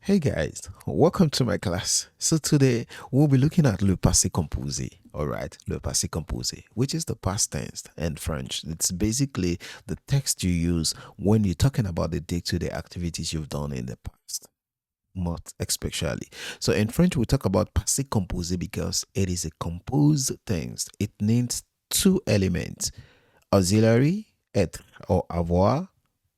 Hey guys, welcome to my class. So today we'll be looking at le passé composé. All right, le passé composé, which is the past tense in French. It's basically the text you use when you're talking about the day-to-day activities you've done in the past, not especially. So in French, we talk about passé composé because it is a composed tense. It needs two elements: auxiliary, être or avoir,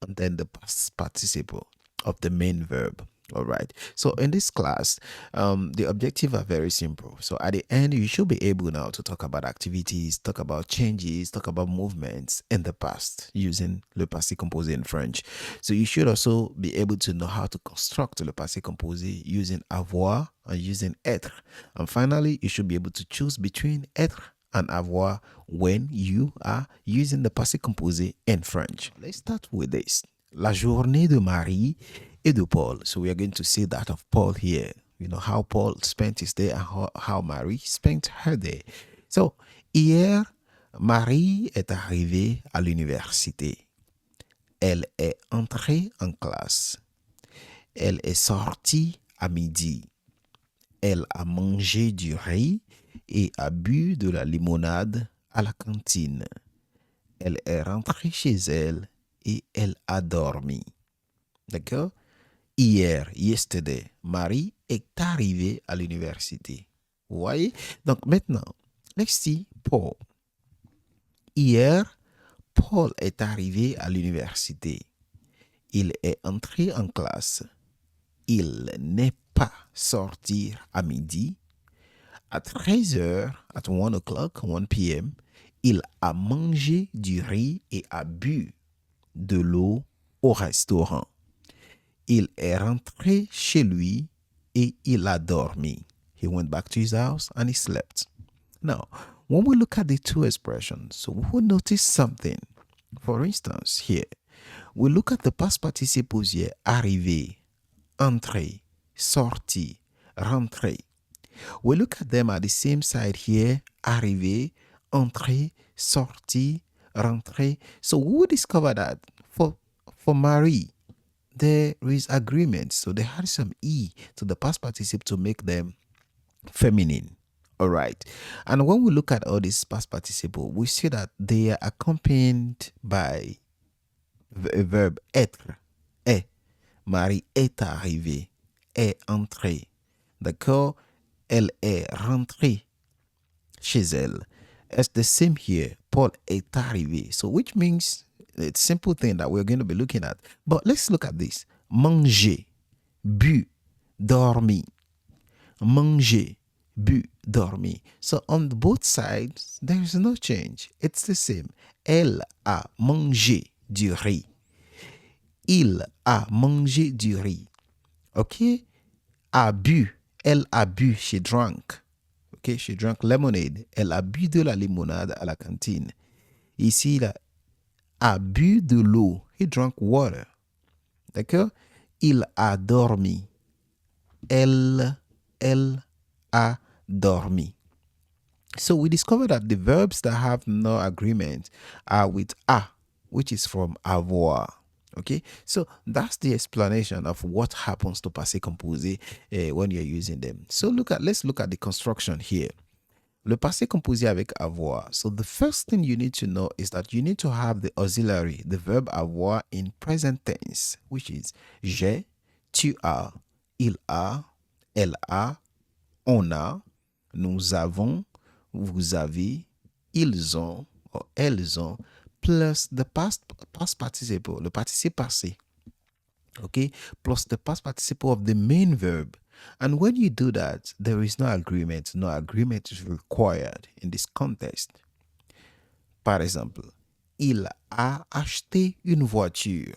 and then the past participle of the main verb. All right. So in this class, the objective are very simple. So at the end, you should be able now to talk about activities, talk about changes, talk about movements in the past using le passé composé in French. So you should also be able to know how to construct le passé composé using avoir and using être. And finally, you should be able to choose between être and avoir when you are using the passé composé in French. Let's start with this. La journée de Marie et de Paul. So we are going to see that of Paul here. You know, how Paul spent his day and how Marie spent her day. So, hier, Marie est arrivée à l'université. Elle est entrée en classe. Elle est sortie à midi. Elle a mangé du riz et a bu de la limonade à la cantine. Elle est rentrée chez elle et elle a dormi. D'accord? Hier, yesterday, Marie est arrivée à l'université. Vous voyez? Donc maintenant, let's see Paul. Hier, Paul est arrivé à l'université. Il est entré en classe. Il n'est pas sorti à midi. À 13 heures, at 1 o'clock, 1 p.m., il a mangé du riz et a bu de l'eau au restaurant. Il est rentré chez lui et il a dormi. He went back to his house and he slept. Now, when we look at the two expressions, we notice something. For instance, here, we look at the past participles here: arrivé, entré, sorti, rentré. We look at them at the same side here: arrivé, entré, sorti, rentré. So we will discover that for Marie, there is agreement. So they had some E to the past participle to make them feminine. All right. And when we look at all these past participle, we see that they are accompanied by a verb être. Est. Marie est arrivée. Est entrée. D'accord? Elle est rentrée chez elle. It's the same here. Paul est arrivé. So which means it's a simple thing that we're going to be looking at. But let's look at this. Manger, bu, dormi. Manger, bu, dormi. So on both sides, there is no change. It's the same. Elle a mangé du riz. Il a mangé du riz. Okay? A bu. Elle a bu. She drank. Okay, she drank lemonade. Elle a bu de la limonade à la cantine. Ici, il a bu de l'eau. He drank water. D'accord? Il a dormi. Elle a dormi. So we discover that the verbs that have no agreement are with a, which is from avoir. Okay, so that's the explanation of what happens to passé composé when you're using them. So let's look at the construction here. Le passé composé avec avoir. So the first thing you need to know is that you need to have the auxiliary, the verb avoir in present tense, which is j'ai, tu as, il a, elle a, on a, nous avons, vous avez, ils ont, or elles ont, plus the past participle, le participe passé, okay, plus the past participle of the main verb. And when you do that, there is no agreement. No agreement is required in this context. Par exemple, il a acheté une voiture.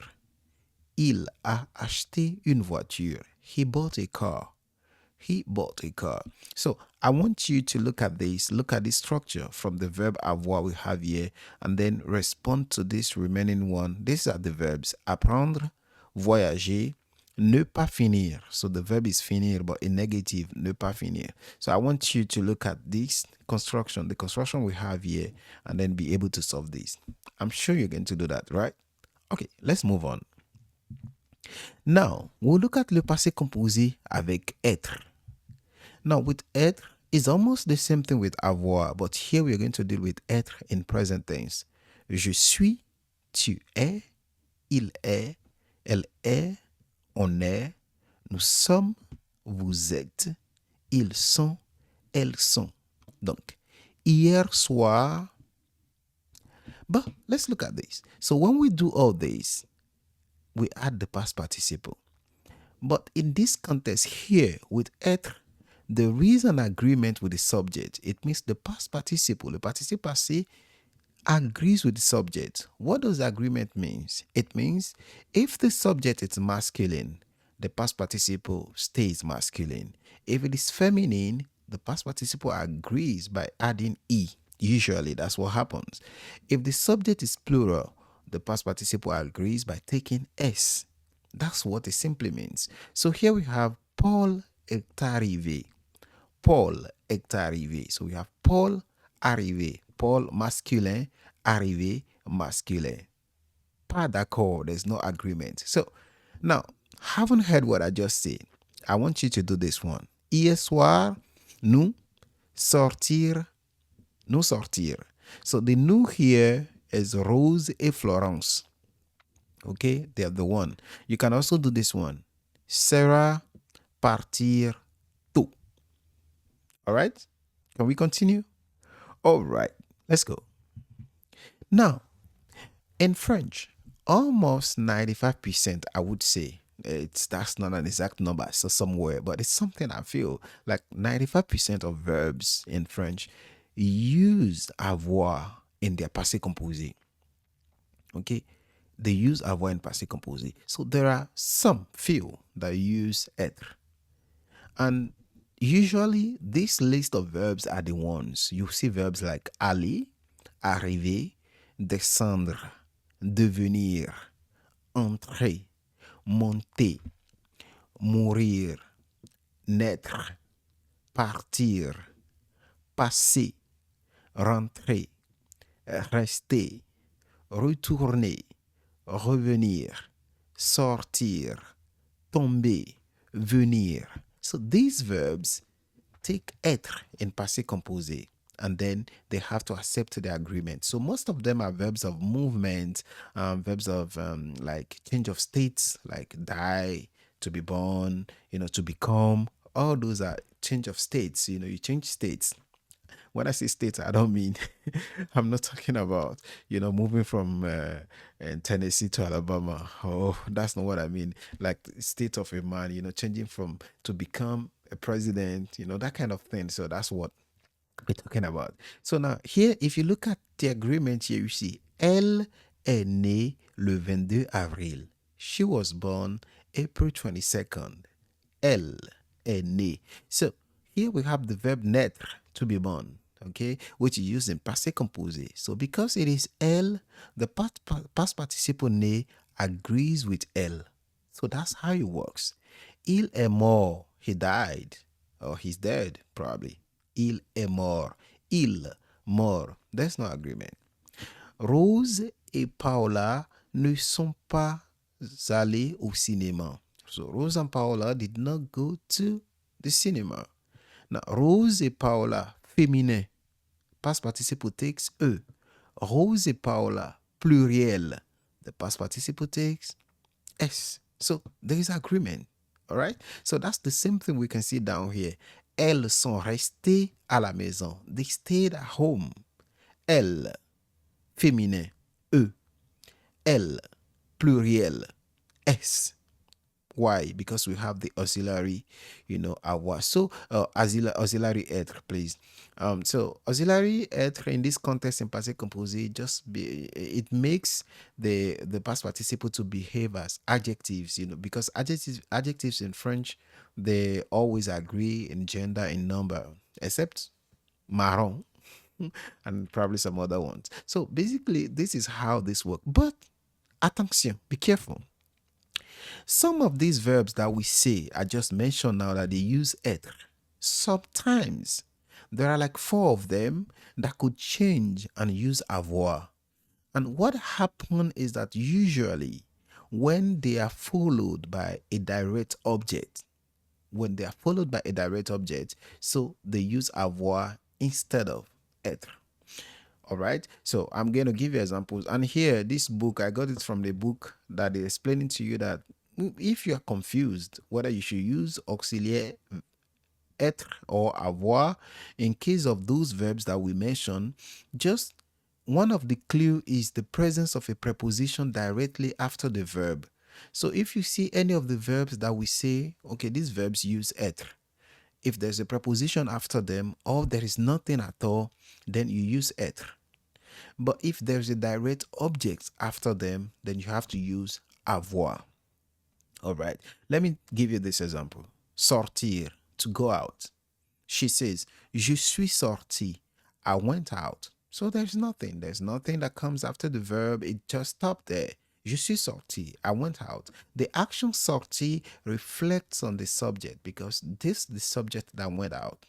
Il a acheté une voiture. He bought a car. He bought a car. So I want you to look at this structure from the verb avoir we have here, and then respond to this remaining one. These are the verbs: apprendre, voyager, ne pas finir. So the verb is finir, but in negative, ne pas finir. So I want you to look at this construction, the construction we have here, and then be able to solve this. I'm sure you're going to do that, right? Okay, let's move on. Now, we'll look at le passé composé avec être. Now, with être, it's almost the same thing with avoir, but here we're going to deal with être in present tense. Je suis, tu es, il est, elle est, on est, nous sommes, vous êtes, ils sont, elles sont. Donc, hier soir, but let's look at this. So when we do all this, we add the past participle. But in this context here with être, there is an agreement with the subject. It means the past participle, the participle passé, agrees with the subject. What does agreement means? It means if the subject is masculine, the past participle stays masculine. If it is feminine, the past participle agrees by adding e. Usually that's what happens. If the subject is plural, the past participle agrees by taking s. That's what it simply means. So here we have Paul est arrivé. Paul est arrivé. So we have Paul arrivé. Paul masculin, arrivé masculin. Pas d'accord. There's no agreement. So now, haven't heard what I just said. I want you to do this one. Hier soir, nous sortir, nous sortir. So the nous here is Rose et Florence. Okay, they are the one. You can also do this one. Sarah partir tôt. All right? Can we continue? All right, let's go. Now, in French, almost 95%, I would say, that's not an exact number, so somewhere, but it's something I feel like 95% of verbs in French use avoir in their passé composé. Okay, they use avoir in passé composé. So there are some few that use être. And usually this list of verbs are the ones. You see verbs like aller, arriver, descendre, devenir, entrer, monter, mourir, naître, partir, passer, rentrer, rester, retourner, revenir, sortir, tomber, venir. So these verbs take être in passé composé and then they have to accept the agreement. So most of them are verbs of movement, verbs of like change of states, like die, to be born, to become. All those are change of states. You change states. When I say states, I don't mean, I'm not talking about, moving from Tennessee to Alabama. Oh, that's not what I mean. Like state of a man, changing from to become a president, that kind of thing. So that's what we're talking about. So now here, if you look at the agreement here, you see, elle est née le 22 avril. She was born April 22nd. Elle est née. So here we have the verb naître, to be born, okay, which is used in passé composé. So because it is elle, the past participle né agrees with elle. So that's how it works. Il est mort. He died. Or he's dead, probably. Il est mort. Il, mort. There's no agreement. Rose et Paola ne sont pas allés au cinéma. So Rose and Paola did not go to the cinema. Now, Rose et Paola, féminin. Past participle takes E. Rose et Paola, pluriel. The past participle takes S. So there is agreement. All right? So that's the same thing we can see down here. Elles sont restées à la maison. They stayed at home. Elles, féminin, E. Elle, pluriel, S. Why? Because we have the auxiliary, avoir. So auxiliary être, please. So auxiliary être in this context in passé composé it makes the past participle to behave as adjectives, because adjectives in French, they always agree in gender, in number, except marron and probably some other ones. So basically, this is how this works. But attention, be careful. Some of these verbs that we say, I just mentioned now that they use être, sometimes there are like 4 of them that could change and use avoir. And what happened is that usually when they are followed by a direct object. When they are followed by a direct object, so they use avoir instead of être. All right. So I'm going to give you examples. And here, this book, I got it from the book that is explaining to you that if you are confused whether you should use auxiliaire être or avoir in case of those verbs that we mentioned, just one of the clue is the presence of a preposition directly after the verb. So if you see any of the verbs that we say, okay, these verbs use être. If there's a preposition after them or there is nothing at all, then you use être. But if there's a direct object after them, then you have to use avoir. All right. Let me give you this example. Sortir, to go out. She says, Je suis sorti. I went out. So there's nothing that comes after the verb. It just stopped there. Je suis sorti. I went out. The action sorti reflects on the subject because this is the subject that went out.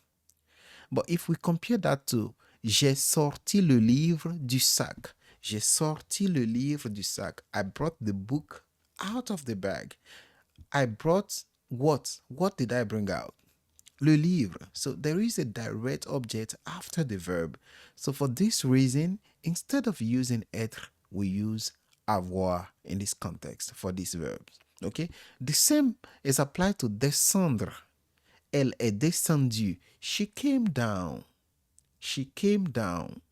But if we compare that to J'ai sorti le livre du sac. J'ai sorti le livre du sac. I brought the book out of the bag. I brought what? What did I bring out? Le livre. So there is a direct object after the verb. So for this reason, instead of using être, we use avoir in this context for these verbs. Okay? The same is applied to descendre. Elle est descendue. She came down. She came down.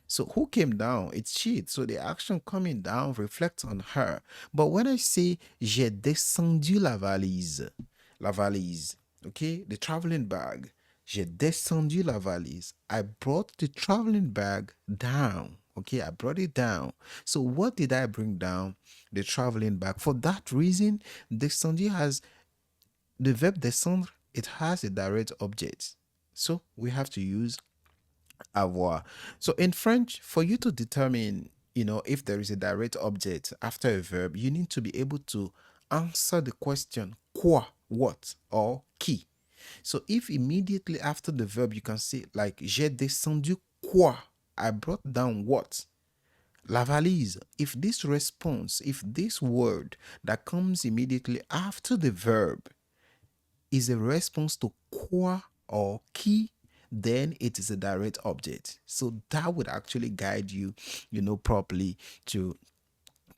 So who came down? It's she. So the action coming down reflects on her. But when I say j'ai descendu la valise, okay, the traveling bag, j'ai descendu la valise. I brought the traveling bag down. Okay, I brought it down. So what did I bring down? The traveling bag. For that reason, descendu has the verb descendre. It has a direct object. So we have to use avoir. So in French, for you to determine, if there is a direct object after a verb, you need to be able to answer the question quoi, what, or qui. So if immediately after the verb you can say like j'ai descendu quoi, I brought down what? La valise. If this response, if this word that comes immediately after the verb is a response to quoi or qui, then it is a direct object. So that would actually guide you, properly to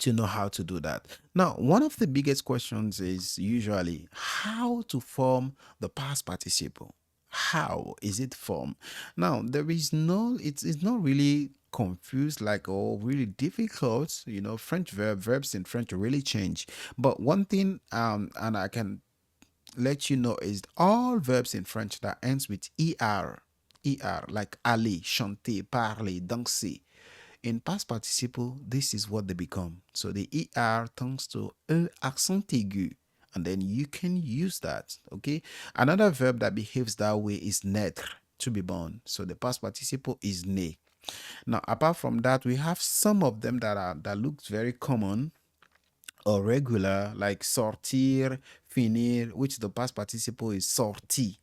know how to do that. Now, one of the biggest questions is usually how to form the past participle. How is it formed? Now, there is no, it's not really confused like or really difficult. French verbs in French really change. But one thing, and I can let you know is all verbs in French that ends with er, like aller, chanter, parler, danser. In past participle, this is what they become. So the er turns to accent aigu, and then you can use that. Okay. Another verb that behaves that way is naître, to be born. So the past participle is né. Now, apart from that, we have some of them that looks very common or regular, like sortir, finir, which the past participle is sorti,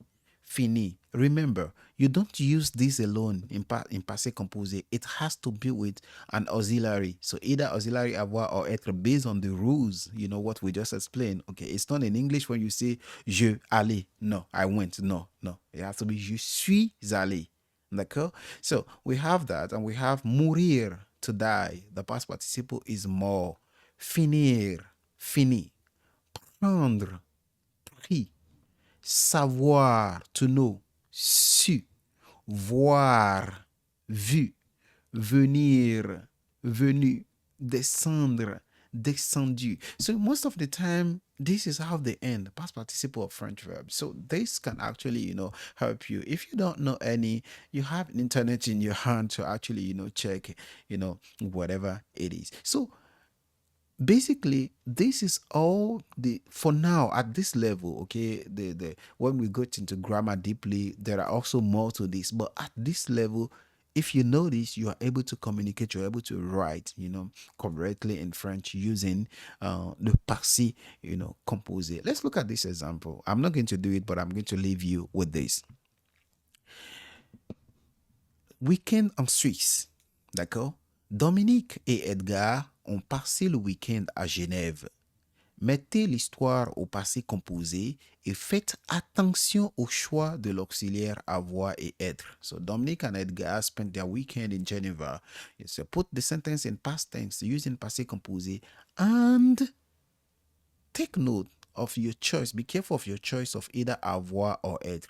fini. Remember, you don't use this alone in passé composé. It has to be with an auxiliary. So either auxiliary avoir or être based on the rules, what we just explained. Okay, it's not in English when you say je allais. No, I went. No. It has to be je suis allé. D'accord? So we have that, and we have mourir, to die. The past participle is mort. Finir, fini. Prendre, pris. Savoir, to know. Su. Voir, vu. Venir, venu. Descendre, descendu. So most of the time, this is how they end, past participle of French verbs. So this can actually, help you. If you don't know any, you have internet in your hand to actually, check, whatever it is. So basically this is all the for now at this level. Okay, the when we get into grammar deeply, there are also more to this, but at this level, if you know this, you are able to communicate, you're able to write correctly in French using le passé composé. Let's look at this example. I'm not going to do it, but I'm going to leave you with this. Week-end en Suisse, d'accord? Dominique et Edgar ont passé le week-end à Genève. Mettez l'histoire au passé composé et faites attention au choix de l'auxiliaire avoir et être. So Dominic and Edgar spent their weekend in Geneva. So put the sentence in past tense using passé composé and take note of your choice. Be careful of your choice of either avoir or être.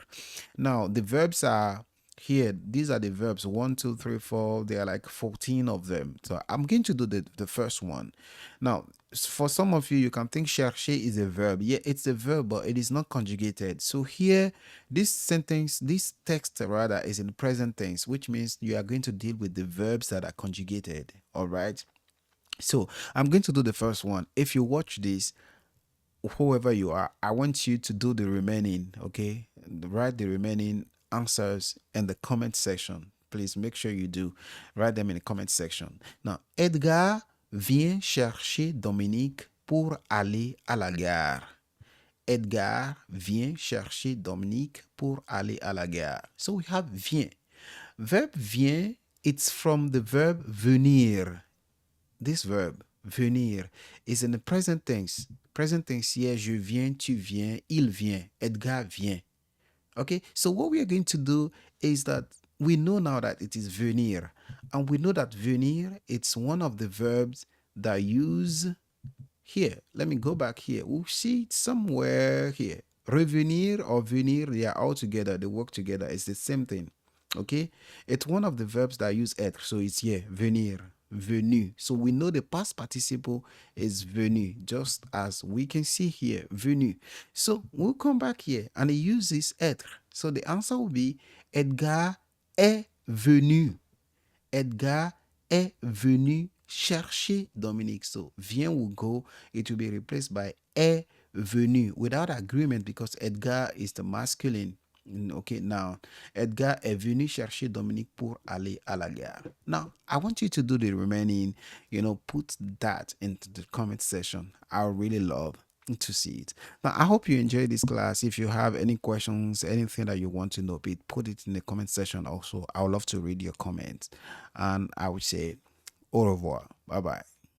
Now, the verbs are here. These are the verbs 1, 2, 3, 4. There are like 14 of them. So I'm going to do the first one. Now, for some of you, you can think chercher is a verb. Yeah, it's a verb, but it is not conjugated. So here, this sentence, this text rather, is in present tense, which means you are going to deal with the verbs that are conjugated. All right. So I'm going to do the first one. If you watch this, whoever you are, I want you to do the remaining, okay? Write the remaining answers in the comment section. Please make sure you do write them in the comment section. Now, Edgar vient chercher Dominique pour aller à la gare. Edgar vient chercher Dominique pour aller à la gare. So we have vient. Verb vient, it's from the verb venir. This verb, venir, is in the present tense. Present tense here, je viens, tu viens, il vient, Edgar vient. Okay, so what we are going to do is that we know now that it is venir. And we know that venir, it's one of the verbs that use here. Let me go back here. We'll see it somewhere here. Revenir or venir, they are all together. They work together. It's the same thing. Okay? It's one of the verbs that use être. So it's here. Venir. Venu. So we know the past participle is venu, just as we can see here. Venu. So we'll come back here and it uses être. So the answer will be Edgar est venu. Edgar est venu chercher Dominique. So vient will go, it will be replaced by est venu without agreement because Edgar is the masculine. Okay, now Edgar est venu chercher Dominique pour aller à la gare. Now, I want you to do the remaining, put that into the comment section. I really love to see it. Now, I hope you enjoyed this class. If you have any questions, anything that you want to know, put it in the comment section also. I would love to read your comments. And I would say au revoir. Bye-bye.